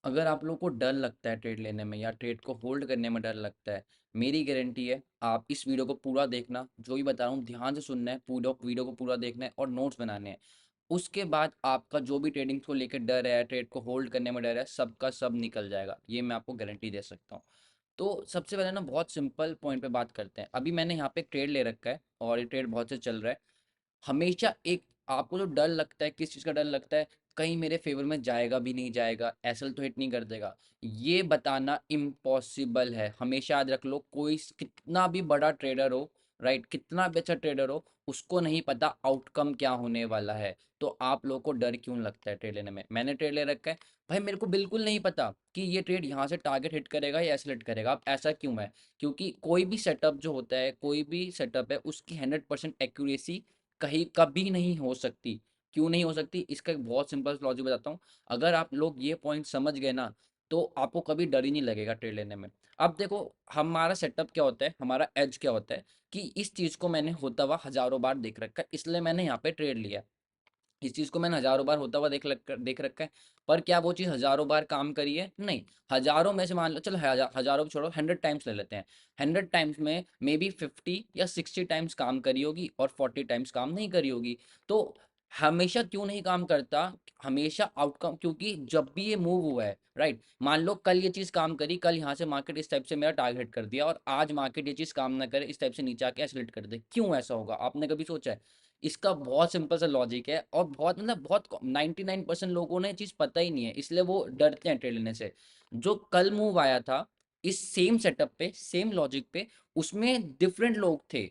अगर आप लोग को डर लगता है ट्रेड लेने में या ट्रेड को होल्ड करने में डर लगता है, मेरी गारंटी है आप इस वीडियो को पूरा देखना। जो भी बता रहा हूँ ध्यान से सुनना है, पूरा वीडियो को पूरा देखना है और नोट्स बनाने हैं। उसके बाद आपका जो भी ट्रेडिंग को लेकर डर है, ट्रेड को होल्ड करने में डर है, सबका सब निकल जाएगा, ये मैं आपको गारंटी दे सकता हूँ। तो सबसे पहले ना बहुत सिंपल पॉइंट पे बात करते हैं। अभी मैंने यहाँ पे एक ट्रेड ले रखा है और ये ट्रेड बहुत से चल रहा है। हमेशा एक आपको जो डर लगता है, किस चीज़ का डर लगता है, कहीं मेरे फेवर में जाएगा भी नहीं जाएगा, एसल तो हिट नहीं कर देगा, ये बताना इम्पॉसिबल है। हमेशा याद रख लो, कोई कितना भी बड़ा ट्रेडर हो, राइट, कितना भी अच्छा ट्रेडर हो, उसको नहीं पता आउटकम क्या होने वाला है। तो आप लोगों को डर क्यों लगता है ट्रेड लेने में? मैंने ट्रेड ले रखा है, भाई मेरे को बिल्कुल नहीं पता कि ये ट्रेड यहाँ से टारगेट हिट करेगा या एसल हिट करेगा। अब ऐसा क्यों है? क्योंकि कोई भी सेटअप जो होता है, कोई भी सेटअप है, उसकी 100% एक्यूरेसी कहीं कभी नहीं हो सकती। क्यों नहीं हो सकती? इसका एक बहुत सिंपल लॉजिक बताता हूँ। अगर आप लोग ये पॉइंट समझ गए ना, तो आपको कभी डर ही नहीं लगेगा ट्रेड लेने में। अब देखो, हमारा सेटअप क्या होता है, हमारा एज क्या होता है, कि इस चीज़ को मैंने होता हुआ हज़ारों बार देख रखा है, इसलिए मैंने यहाँ पे ट्रेड लिया। इस चीज़ को मैंने हज़ारों बार होता हुआ देख रखा है। पर क्या वो चीज़ हज़ारों बार काम करी है? नहीं। हज़ारों में से मान लो, चलो हज़ारों को छोड़ो, 100 टाइम्स ले लेते हैं। 100 टाइम्स में मे बी 50 या 60 टाइम्स काम करी होगी और 40 टाइम्स काम नहीं करी होगी। तो हमेशा क्यों नहीं काम करता? हमेशा आउटकम, क्योंकि जब भी ये मूव हुआ है, राइट, मान लो कल ये चीज़ काम करी, कल यहाँ से मार्केट इस टाइप से मेरा टारगेट कर दिया और आज मार्केट ये चीज़ काम ना करे, इस टाइप से नीचे आके एस्केलेट कर दे, क्यों ऐसा होगा? आपने कभी सोचा है? इसका बहुत सिंपल सा लॉजिक है और बहुत मतलब बहुत 99% लोगों ने ये चीज़ पता ही नहीं है, इसलिए वो डरते हैं ट्रेड लेने से। जो कल मूव आया था इस सेम सेटअप पे, सेम लॉजिक पे, उसमें डिफरेंट लोग थे,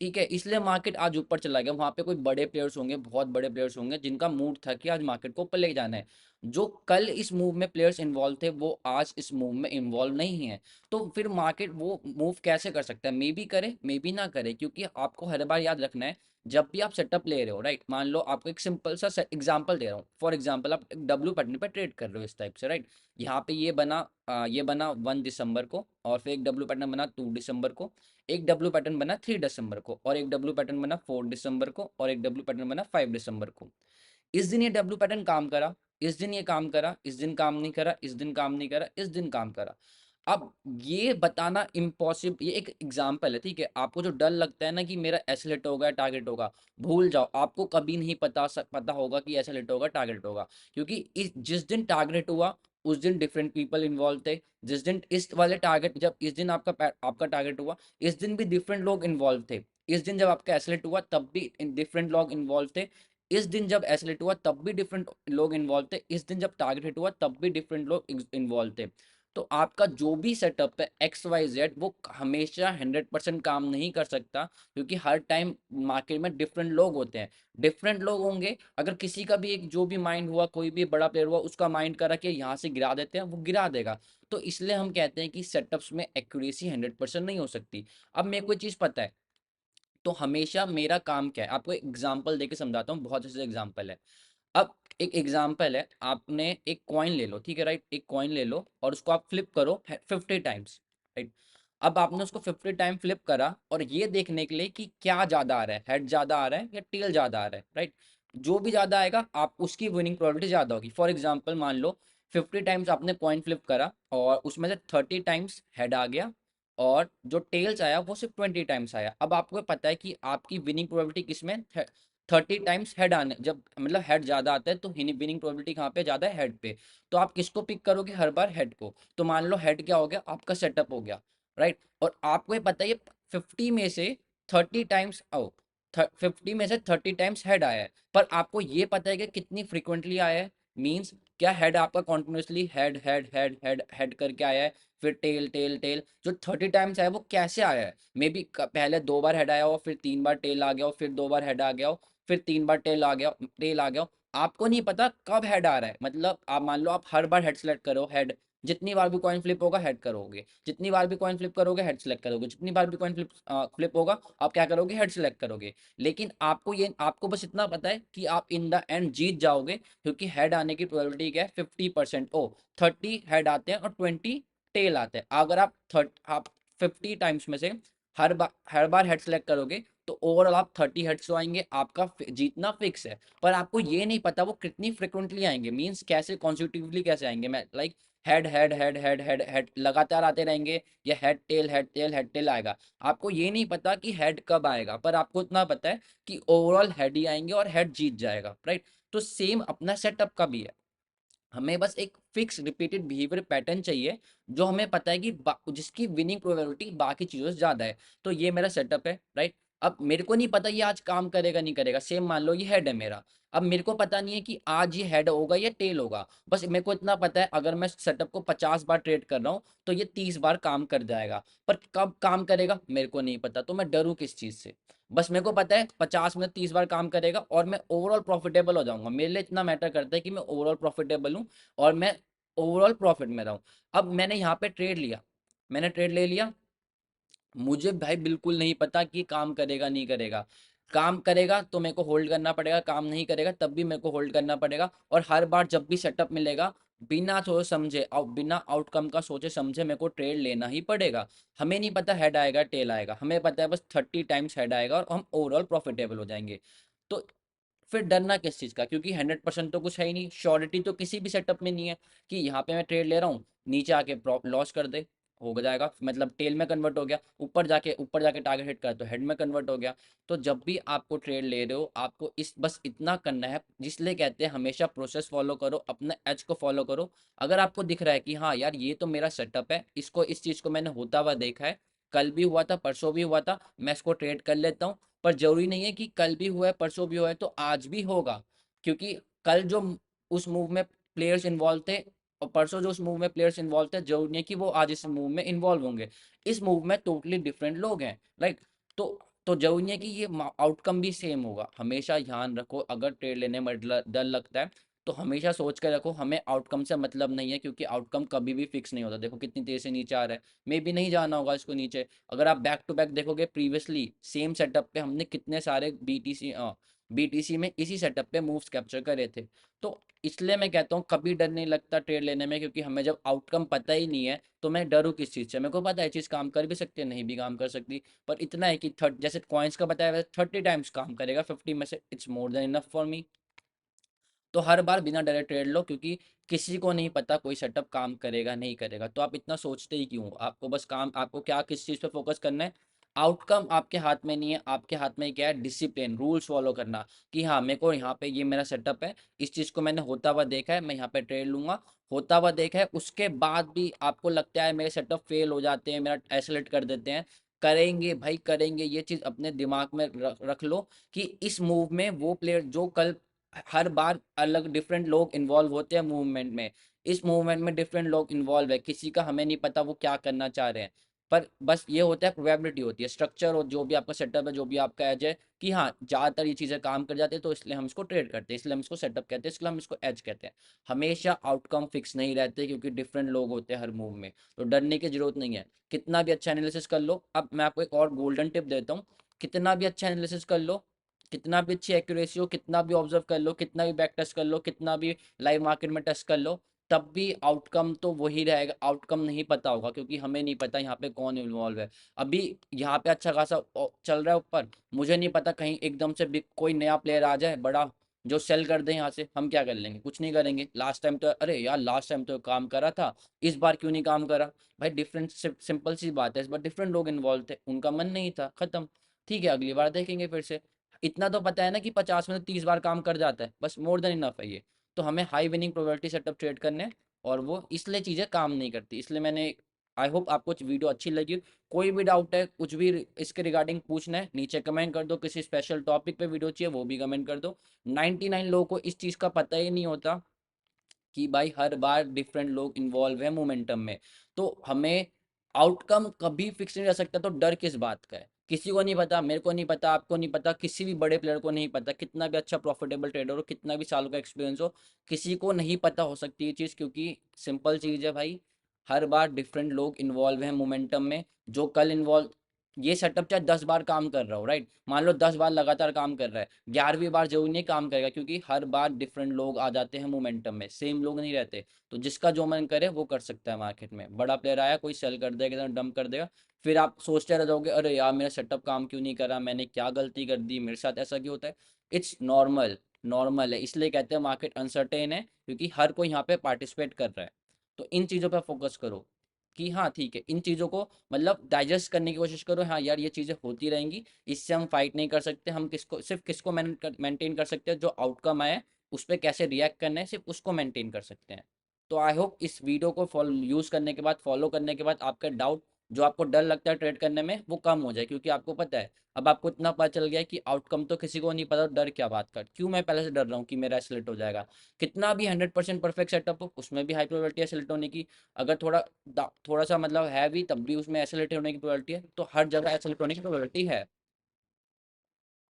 ठीक है, इसलिए मार्केट आज ऊपर चला गया। वहां पे कोई बड़े प्लेयर्स होंगे, बहुत बड़े प्लेयर्स होंगे, जिनका मूड था कि आज मार्केट को ऊपर ले जाना है। जो कल इस मूव में प्लेयर्स इन्वॉल्व थे, वो आज इस मूव में इन्वॉल्व नहीं है। तो फिर मार्केट वो मूव कैसे कर सकता है? मे बी करे, मे बी ना करे, क्योंकि आपको हर बार याद रखना है, जब भी आप सेटअप ले रहे हो, राइट, मान लो आपको एक सिंपल सा एग्जांपल दे रहा हूँ। फॉर एग्जांपल आप एक डब्ल्यू पैटर्न पे ट्रेड कर रहे हो इस टाइप से, राइट। यहाँ पे ये बना 1 दिसंबर को, और फिर एक डब्ल्यू पैटर्न बना 2 दिसंबर को, एक डब्ल्यू पैटर्न बना 3 दिसंबर को, और एक डब्ल्यू पैटर्न बना 4 दिसंबर को, और एक डब्ल्यू पैटर्न बना 5 दिसंबर को। इस दिन ये डब्ल्यू पैटर्न काम करा, इस दिन ये काम करा, इस दिन काम नहीं करा, इस दिन काम नहीं करा, इस दिन काम करा। अब ये बताना इम्पॉसिबल, ये एक एग्जाम्पल है, ठीक है। आपको जो डर लगता है ना कि मेरा ऐसे हिट होगा, टारगेट होगा, भूल जाओ। आपको कभी नहीं पता होगा कि ऐसे हिट होगा, टारगेट होगा, क्योंकि जिस दिन टारगेट हुआ, उस दिन डिफरेंट पीपल इन्वॉल्व थे। जिस दिन इस वाले टारगेट, जब इस दिन आपका टारगेट हुआ, इस दिन भी डिफरेंट लोग इन्वॉल्व थे। इस दिन जब आपका एसलेट हुआ, तब भी डिफरेंट लोग इन्वॉल्व थे। इस दिन जब एसलेट हुआ, तब भी डिफरेंट लोग इन्वॉल्व थे। इस दिन जब टारगेट हिट हुआ, तब भी डिफरेंट लोग इन्वॉल्व थे। तो आपका जो भी सेटअप है XYZ, वो हमेशा 100% काम नहीं कर सकता, क्योंकि हर टाइम मार्केट में डिफरेंट लोग होते हैं। डिफरेंट लोग होंगे, अगर किसी का भी एक जो भी माइंड हुआ, कोई भी बड़ा प्लेयर हुआ, उसका माइंड करा कि यहाँ से गिरा देते हैं, वो गिरा देगा। तो इसलिए हम कहते हैं कि सेटअप्स में एक्यूरेसी 100% नहीं हो सकती। अब मेरे को एक चीज़ पता है, तो हमेशा मेरा काम क्या है, आपको एग्जाम्पल देके समझाता हूँ, बहुत अच्छे एग्जाम्पल है। अब एक एग्जाम्पल है, आपने एक कॉइन ले लो, ठीक है, राइट, एक कॉइन ले लो और उसको आप फ्लिप करो 50 टाइम्स, राइट। अब आपने उसको 50 टाइम फ्लिप करा, और ये देखने के लिए कि क्या ज्यादा आ रहा है, हेड ज्यादा आ रहा है या टेल ज्यादा आ रहा है, राइट। जो भी ज्यादा आएगा, आप उसकी विनिंग प्रोबेबिलिटी ज्यादा होगी। फॉर एग्जाम्पल मान लो 50 टाइम्स आपने कॉइन फ्लिप करा और उसमें से 30 टाइम्स हेड आ गया, और जो टेल्स आया वो सिर्फ 20 टाइम्स आया। अब आपको पता है कि आपकी विनिंग प्रोबेबिलिटी किसमें, 30 टाइम्स हेड आने, जब मतलब हेड ज्यादा आता है तो विनिंग प्रोबेबिलिटी कहाँ पे ज्यादा है? हेड पे। तो आप किसको पिक करोगे हर बार? हेड को। तो मान लो हेड क्या हो गया, आपका सेटअप हो गया, राइट। और आपको ये पता है ये 50 में से 30 टाइम्स, ओ 50 में से 30 टाइम्स हेड आया है, पर आपको ये पता है कि कितनी फ्रिक्वेंटली आया है? मीन्स क्या हेड आपका continuously head head head head head करके आया है, फिर टेल टेल टेल? जो 30 टाइम्स आया वो कैसे आया है? मे बी पहले 2 बार हेड आया हो, फिर 3 बार टेल आ गया हो, फिर 2 बार हेड आ गया हो, फिर 3 बार टेल आ गया हो। आपको नहीं पता कब हेड आ रहा है। मतलब आप मान लो आप हर बार हेड सेलेक्ट करो, हेड, जितनी बार भी कॉइन फ्लिप होगा हेड करोगे, जितनी बार भी कॉइन फ्लिप करोगे हेड सेलेक्ट करोगे, जितनी बार भी कॉइन फ्लिप होगा आप क्या करोगे? हेड सेलेक्ट करोगे। लेकिन आपको बस इतना पता है कि आप इन द एंड जीत जाओगे, क्योंकि हेड आने की प्रोबेबिलिटी क्या है? 50%। ओ 30 हेड आते हैं और 20 टेल आते हैं। अगर आप 50 टाइम्स में से हर बार हेड सेलेक्ट करोगे, तो ओवरऑल आप 30 हेड्स तो आएंगे, आपका जीतना फिक्स है। पर आपको ये नहीं पता वो कितनी फ्रिक्वेंटली आएंगे, मीन्स कैसे कॉन्सिक्यूटिवली कैसे आएंगे। मैं like head head head head head head लगातार आते रहेंगे, या head tail head tail head tail आएगा। आपको ये नहीं पता कि हेड कब आएगा, पर आपको इतना पता है कि ओवरऑल हेड ही आएंगे और हेड जीत जाएगा, राइट। तो सेम अपना सेटअप का भी है, हमें बस एक फिक्स रिपीटेड बिहेवियर पैटर्न चाहिए, जो हमें पता है कि जिसकी विनिंग प्रोबेबिलिटी बाकी चीज़ों से ज़्यादा है। तो ये मेरा सेटअप है, राइट। अब मेरे को नहीं पता ये आज काम करेगा नहीं करेगा, सेम मान लो ये हेड है मेरा। अब मेरे को पता नहीं है कि आज ये हेड होगा या टेल होगा, बस मेरे को इतना पता है अगर मैं सेटअप को 50 बार ट्रेड कर रहा हूँ तो ये 30 बार काम कर जाएगा। पर कब काम करेगा मेरे को नहीं पता, तो मैं डरूँ किस चीज़ से। बस मेरे को पता है 50 में 30 बार काम करेगा और मैं ओवरऑल प्रॉफिटेबल हो जाऊंगा। मेरे लिए इतना मैटर करता है कि मैं ओवरऑल प्रॉफिटेबल हूँ और मैं ओवरऑल प्रॉफिट में रहूं। अब मैंने यहाँ पे ट्रेड लिया, मैंने ट्रेड ले लिया, मुझे भाई बिल्कुल नहीं पता कि काम करेगा नहीं करेगा। काम करेगा तो मेरे को होल्ड करना पड़ेगा, काम नहीं करेगा तब भी मेरे को होल्ड करना पड़ेगा। और हर बार जब भी सेटअप मिलेगा, बिना सोचे समझे और बिना आउटकम का सोचे समझे मेरे को ट्रेड लेना ही पड़ेगा। हमें नहीं पता हेड आएगा टेल आएगा, हमें पता है बस 30 टाइम्स हेड आएगा और हम ओवरऑल प्रॉफिटेबल हो जाएंगे। तो फिर डरना किस चीज़ का, क्योंकि 100% तो कुछ है ही नहीं, श्योरिटी तो किसी भी सेटअप में नहीं है कि यहाँ पे मैं ट्रेड ले रहा हूँ नीचे आके लॉस कर दे, हो जाएगा मतलब टेल में कन्वर्ट हो गया, ऊपर जाके टारगेट हिट कर तो हेड में कन्वर्ट हो गया। तो जब भी आपको ट्रेड ले रहे हो आपको इस बस इतना करना है, जिसलिए कहते हैं हमेशा प्रोसेस फॉलो करो, अपना एज को फॉलो करो। अगर आपको दिख रहा है कि हाँ यार ये तो मेरा सेटअप है, इसको इस चीज़ को मैंने होता हुआ देखा है, कल भी हुआ था परसों भी हुआ था, मैं इसको ट्रेड कर लेता हूँ। पर जरूरी नहीं है कि कल भी हुआ है परसों भी हुआ है तो आज भी होगा, क्योंकि कल जो उस मूव में प्लेयर्स इन्वॉल्व थे और परसों जो उस मूव में प्लेयर्स इन्वॉल्व थे, जरूरी नहीं है कि वो आज इस मूव में इन्वॉल्व होंगे। इस मूव में टोटली डिफरेंट लोग हैं, राइट। तो तो जरूरी नहीं है कि ये आउटकम भी सेम होगा। हमेशा ध्यान रखो, अगर ट्रेड लेने में डर लगता है तो हमेशा सोच कर रखो हमें आउटकम से मतलब नहीं है, क्योंकि आउटकम कभी भी फिक्स नहीं होता। देखो कितनी तेजी से नीचे आ रहा है, मे भी नहीं जाना होगा इसको नीचे। अगर आप बैक टू बैक देखोगे प्रीवियसली सेम सेटअप पे हमने कितने सारे बीटीसी में इसी सेटअप पे मूव्स कैप्चर करे थे। तो इसलिए मैं कहता हूँ कभी डर नहीं लगता ट्रेड लेने में, क्योंकि हमें जब आउटकम पता ही नहीं है तो मैं डरूँ किस चीज़ से। मेरे को पता है चीज़ काम कर भी सकती है नहीं भी काम कर सकती, पर इतना है कि थर्ड जैसे कॉइन्स का बताया वैसे 30 टाइम्स काम करेगा, 50 में से it's more than enough for me. तो हर बार बिना डरे ट्रेड लो, क्योंकि किसी को नहीं पता कोई सेटअप काम करेगा नहीं करेगा। तो आप इतना सोचते ही क्यों, आपको बस काम, आपको क्या किस चीज़ पे फोकस करना है। आउटकम आपके हाथ में नहीं है, आपके हाथ में क्या है, डिसिप्लिन रूल्स फॉलो करना। कि हाँ मेरे को यहाँ पे ये मेरा सेटअप है, इस चीज़ को मैंने होता हुआ देखा है, मैं यहाँ पे ट्रेड लूंगा। होता हुआ देखा है, उसके बाद भी आपको लगता है मेरे सेटअप फेल हो जाते हैं, मेरा एसलेट कर देते हैं, करेंगे भाई करेंगे। ये चीज़ अपने दिमाग में रख लो कि इस मूव में वो प्लेयर जो कल, हर बार अलग डिफरेंट लोग इन्वॉल्व होते हैं मूवमेंट में। इस मूवमेंट में डिफरेंट लोग इन्वॉल्व है, किसी का हमें नहीं पता वो क्या करना चाह रहे हैं। पर बस ये होता है, प्रोबेबिलिटी होती है, स्ट्रक्चर और जो भी आपका सेटअप है, जो भी आपका एज है, कि हाँ ज़्यादातर ये चीज़ें काम कर जाती है तो इसलिए हम इसको ट्रेड करते हैं, इसलिए हम इसको सेटअप कहते हैं, इसलिए हम इसको एज कहते हैं। हमेशा आउटकम फिक्स नहीं रहते, क्योंकि डिफरेंट लोग होते हैं हर मूव में। तो डरने की जरूरत नहीं है, कितना भी अच्छा एनालिसिस कर लो। अब मैं आपको एक और गोल्डन टिप देता हूँ, कितना भी अच्छा एनालिसिस कर लो, कितना भी अच्छी एक्यूरेसी हो, कितना भी ऑब्जर्व कर लो, कितना भी बैक टेस्ट कर लो, कितना भी लाइव मार्केट में टेस्ट कर लो, तब भी आउटकम तो वही रहेगा। आउटकम नहीं पता होगा, क्योंकि हमें नहीं पता यहाँ पे कौन इन्वॉल्व है। अभी यहाँ पे अच्छा खासा चल रहा है ऊपर, मुझे नहीं पता कहीं एकदम से बिग कोई नया प्लेयर आ जाए बड़ा, जो सेल कर दे यहाँ से, हम क्या कर लेंगे, कुछ नहीं करेंगे। लास्ट टाइम तो अरे यार लास्ट टाइम तो काम करा था, इस बार क्यों नहीं काम करा। भाई डिफरेंट सिंपल सी बात है, इस बार डिफरेंट लोग इन्वॉल्व थे, उनका मन नहीं था, खत्म। ठीक है अगली बार देखेंगे फिर से। इतना तो पता है ना कि 50 में से 30 बार काम कर जाता है, बस मोर देन इनफ है ये। तो हमें high winning probability setup trade करने हैं, और वो इसलिए चीज़ें काम नहीं करती, इसलिए मैंने, आई होप आपको वीडियो अच्छी लगी। कोई भी डाउट है, कुछ भी इसके रिगार्डिंग पूछना है, नीचे कमेंट कर दो। किसी स्पेशल टॉपिक पे वीडियो चाहिए वो भी कमेंट कर दो। 99 लोगों को इस चीज़ का पता ही नहीं होता कि भाई हर बार डिफरेंट लोग इन्वॉल्व है मोमेंटम में। तो हमें आउटकम कभी फिक्स नहीं रह सकता, तो डर किस बात का है। किसी को नहीं पता, मेरे को नहीं पता, आपको नहीं पता, किसी भी बड़े प्लेयर को नहीं पता, कितना भी अच्छा प्रॉफिटेबल ट्रेडर हो, कितना भी सालों का एक्सपीरियंस हो, किसी को नहीं पता हो सकती ये चीज़, क्योंकि सिंपल चीज़ है भाई, हर बार डिफरेंट लोग इन्वॉल्व हैं मोमेंटम में। जो कल इन्वॉल्व, ये सेटअप चाहे 10 बार काम कर रहा हो, राइट, मान लो 10 बार लगातार काम कर रहा है, 11वीं बार जरूर नहीं काम करेगा, क्योंकि हर बार डिफरेंट लोग आ जाते हैं मोमेंटम में, सेम लोग नहीं रहते। तो जिसका जो मन करे वो कर सकता है मार्केट में। बड़ा प्लेयर आया कोई सेल कर देगा, एकदम डंप कर देगा, फिर आप सोचते रह जाओगे अरे यार मेरा सेटअप काम क्यों नहीं करा, मैंने क्या गलती कर दी, मेरे साथ ऐसा क्यों होता है। इट्स नॉर्मल, नॉर्मल है, इसलिए कहते हैं मार्केट अनसर्टेन है, क्योंकि हर कोई यहाँ पे पार्टिसिपेट कर रहा है। तो इन चीज़ों पे फोकस करो कि हाँ ठीक है, इन चीज़ों को मतलब डाइजेस्ट करने की कोशिश करो। हाँ यार, ये चीज़ें होती रहेंगी, इससे हम फाइट नहीं कर सकते। हम किसको सिर्फ किसको मेंटेन कर सकते हैं, जो आउटकम आए उस पर कैसे रिएक्ट करना है, सिर्फ उसको मेंटेन कर सकते हैं। तो आई होप इस वीडियो को फॉलो यूज़ करने के बाद, फॉलो करने के बाद, आपका डाउट जो आपको डर लगता है ट्रेड करने में वो कम हो जाए, क्योंकि आपको पता है, अब आपको इतना पता चल गया है कि आउटकम तो किसी को नहीं पता, डर क्या बात कर, क्यों मैं पहले से डर रहा हूँ कि मेरा सेलेक्ट हो जाएगा। कितना भी 100% परफेक्ट सेटअप हो, उसमें भी हाई प्रोबेबिलिटी है सेलेक्ट होने की। अगर थोड़ा सा मतलब है भी, तब भी उसमें एसएलएटी होने की प्रोबेबिलिटी है। तो हर जगह एसएलएटी होने की प्रोबेबिलिटी है।